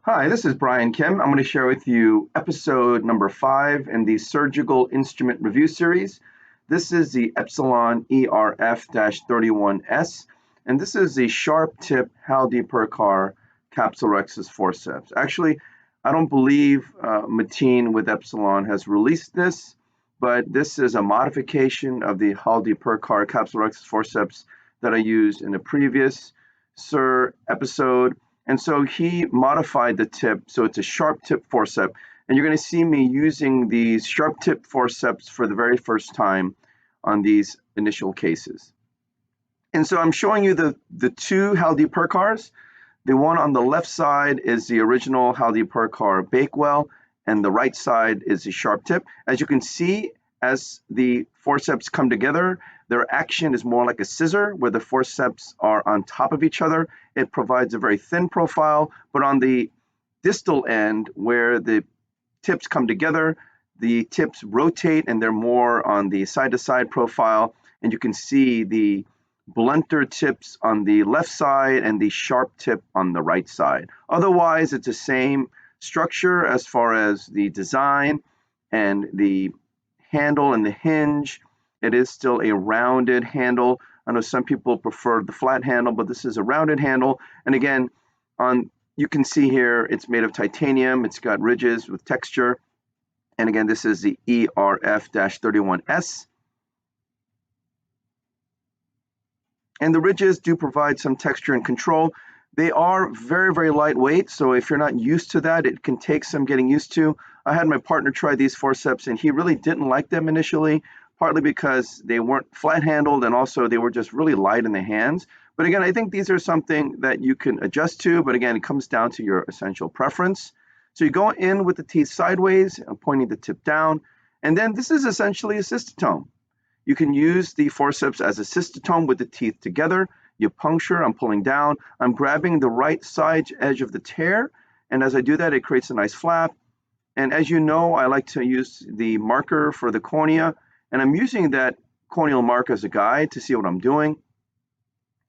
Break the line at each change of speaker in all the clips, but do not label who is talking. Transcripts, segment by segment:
Hi, this is Brian Kim. I'm going to share with you episode number 5 in the Surgical Instrument Review Series. This is the Epsilon ERF-31S, and this is the sharp tip Haldipurkar Capsulorhexis forceps. Actually, I don't believe Mateen with Epsilon has released this, but this is a modification of the Haldipurkar Capsulorhexis forceps that I used in the previous SIR episode. And so he modified the tip, so it's a sharp tip forceps. And you're going to see me using these sharp tip forceps for the very first time on these initial cases. And so I'm showing you the two Haldipurkars. The one on the left side is the original Haldipurkar Bakewell, and the right side is the sharp tip. As you can see, as the forceps come together, their action is more like a scissor, where the forceps are on top of each other. It provides a very thin profile, but on the distal end, where the tips come together, the tips rotate and they're more on the side-to-side profile, and you can see the blunter tips on the left side and the sharp tip on the right side. Otherwise, it's the same structure as far as the design and the handle and the hinge. It is still a rounded handle. I know some people prefer the flat handle, but this is a rounded handle. And again, you can see here, it's made of titanium. It's got ridges with texture. And again, this is the ERF-31S. And the ridges do provide some texture and control. They are very, very lightweight, so if you're not used to that, it can take some getting used to. I had my partner try these forceps, and he really didn't like them initially, partly because they weren't flat-handled, and also they were just really light in the hands. But again, I think these are something that you can adjust to, but again, it comes down to your essential preference. So you go in with the teeth sideways, and pointing the tip down, and then this is essentially a cystotome. You can use the forceps as a cystotome with the teeth together. You puncture, I'm pulling down, I'm grabbing the right side edge of the tear, and as I do that, it creates a nice flap. And as you know, I like to use the marker for the cornea, and I'm using that corneal mark as a guide to see what I'm doing.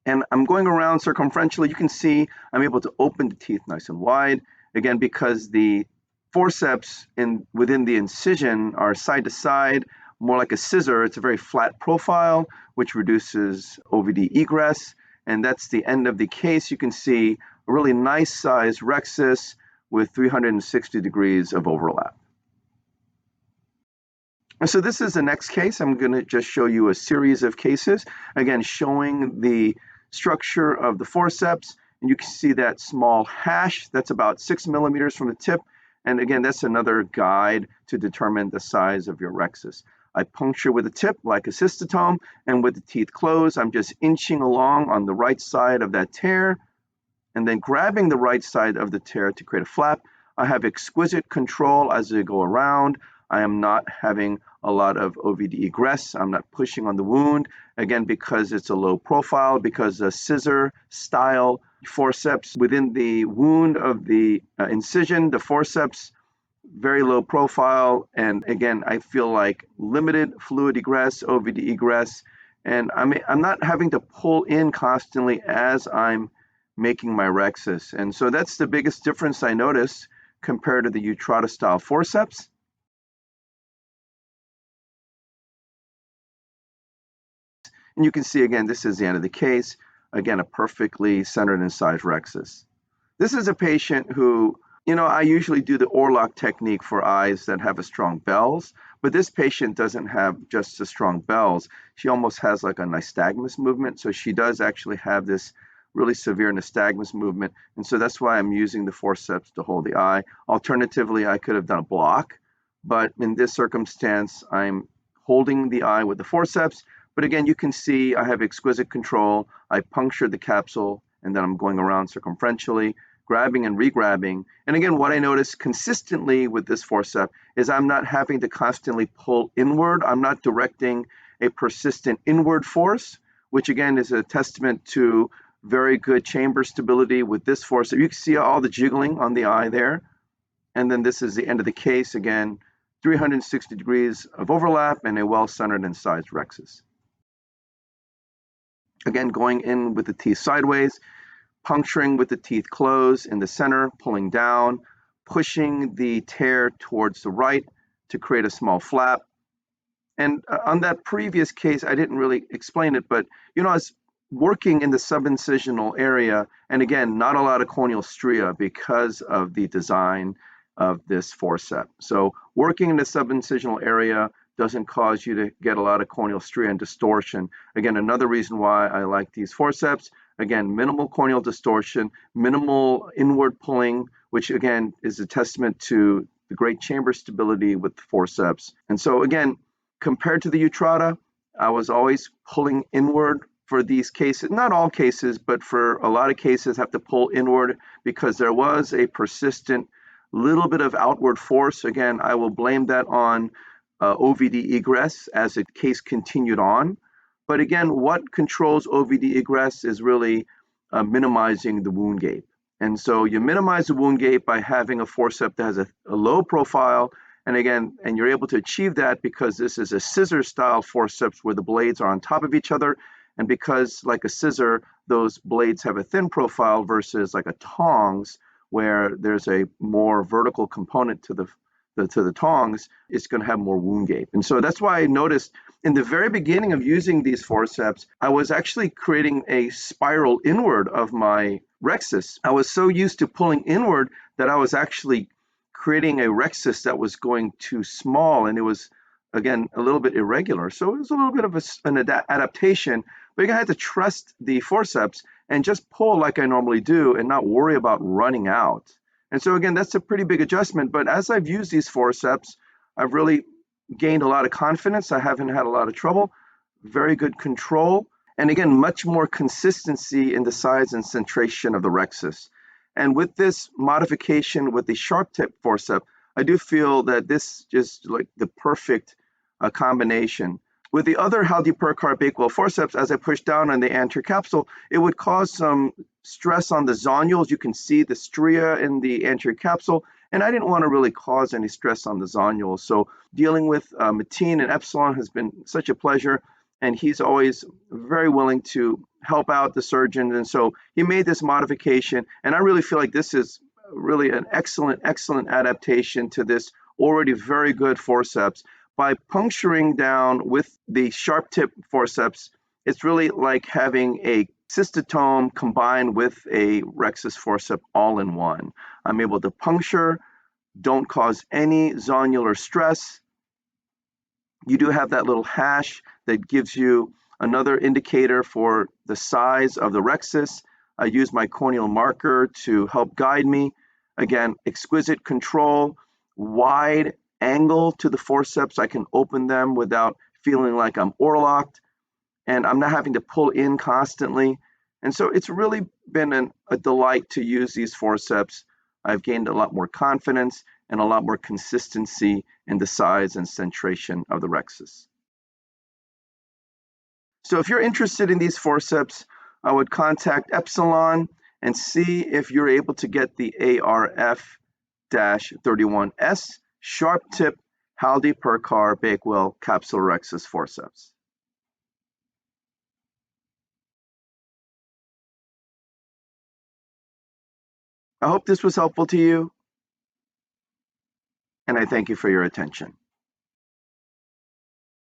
And I'm going around circumferentially. You can see I'm able to open the teeth nice and wide, again, because the forceps within the incision are side to side, more like a scissor. It's a very flat profile, which reduces OVD egress. And that's the end of the case. You can see a really nice size rhexis with 360 degrees of overlap. And so this is the next case. I'm going to just show you a series of cases, again, showing the structure of the forceps. And you can see that small hash, that's about 6 millimeters from the tip. And again, that's another guide to determine the size of your rhexis. I puncture with the tip like a cystotome, and with the teeth closed, I'm just inching along on the right side of that tear, and then grabbing the right side of the tear to create a flap. I have exquisite control as I go around. I am not having a lot of OVD egress. I'm not pushing on the wound, again, because it's a low profile, because the scissor style forceps within the wound of the incision, the forceps, very low profile, and again, I feel like limited fluid egress, OVD egress, and I'm not having to pull in constantly as I'm making my rhexis. And so that's the biggest difference I notice compared to the Utrata style forceps. And you can see, again, this is the end of the case. Again, a perfectly centered and sized rhexis. This is a patient who, I usually do the Orlock technique for eyes that have a strong bells, but this patient doesn't have just the strong bells. She almost has like a nystagmus movement, so she does actually have this really severe nystagmus movement, and so that's why I'm using the forceps to hold the eye. Alternatively, I could have done a block, but in this circumstance, I'm holding the eye with the forceps. But again, you can see I have exquisite control. I punctured the capsule, and then I'm going around circumferentially, grabbing and re-grabbing. And again, what I notice consistently with this forceps is I'm not having to constantly pull inward. I'm not directing a persistent inward force, which again is a testament to very good chamber stability with this forceps. You can see all the jiggling on the eye there. And then this is the end of the case. Again, 360 degrees of overlap and a well-centered and sized rhexis. Again, going in with the teeth sideways, puncturing with the teeth closed in the center, pulling down, pushing the tear towards the right to create a small flap. And on that previous case, I didn't really explain it, but I was working in the subincisional area, and again, not a lot of corneal stria because of the design of this forceps. So working in the subincisional area doesn't cause you to get a lot of corneal stria and distortion. Again, another reason why I like these forceps. Again, minimal corneal distortion, minimal inward pulling, which again is a testament to the great chamber stability with the forceps. And so again, compared to the Utrata, I was always pulling inward for these cases. Not all cases, but for a lot of cases, have to pull inward because there was a persistent little bit of outward force. Again, I will blame that on OVD egress as the case continued on. But again, what controls OVD egress is really minimizing the wound gape. And so you minimize the wound gape by having a forceps that has a low profile. And again, and you're able to achieve that because this is a scissor style forceps where the blades are on top of each other. And because like a scissor, those blades have a thin profile versus like a tongs where there's a more vertical component to the tongs, it's going to have more wound gape. And so that's why I noticed in the very beginning of using these forceps, I was actually creating a spiral inward of my rhexis. I was so used to pulling inward that I was actually creating a rhexis that was going too small, and it was, again, a little bit irregular. So it was a little bit of an adaptation, but I had to trust the forceps and just pull like I normally do and not worry about running out. And so again, that's a pretty big adjustment, but as I've used these forceps, I've really gained a lot of confidence. I haven't had a lot of trouble, very good control, and again, much more consistency in the size and centration of the rhexis. And with this modification with the sharp tip forceps, I do feel that this is like the perfect combination. With the other Haldipurkar Bakewell forceps, as I push down on the anterior capsule, it would cause some stress on the zonules. You can see the stria in the anterior capsule, and I didn't want to really cause any stress on the zonules. So dealing with Mateen and Epsilon has been such a pleasure, and he's always very willing to help out the surgeon. And so he made this modification, and I really feel like this is really an excellent adaptation to this already very good forceps. By puncturing down with the sharp tip forceps, it's really like having a cystotome combined with a rhexis forceps all in one. I'm able to puncture, don't cause any zonular stress. You do have that little hash that gives you another indicator for the size of the rhexis. I use my corneal marker to help guide me. Again, exquisite control, wide angle to the forceps. I can open them without feeling like I'm oar-locked, and I'm not having to pull in constantly. And so it's really been a delight to use these forceps. I've gained a lot more confidence and a lot more consistency in the size and centration of the rhexis. So if you're interested in these forceps, I would contact Epsilon and see if you're able to get the ERF-31S sharp tip Haldipurkar Bakewell Capsulorhexis forceps. I hope this was helpful to you, and I thank you for your attention.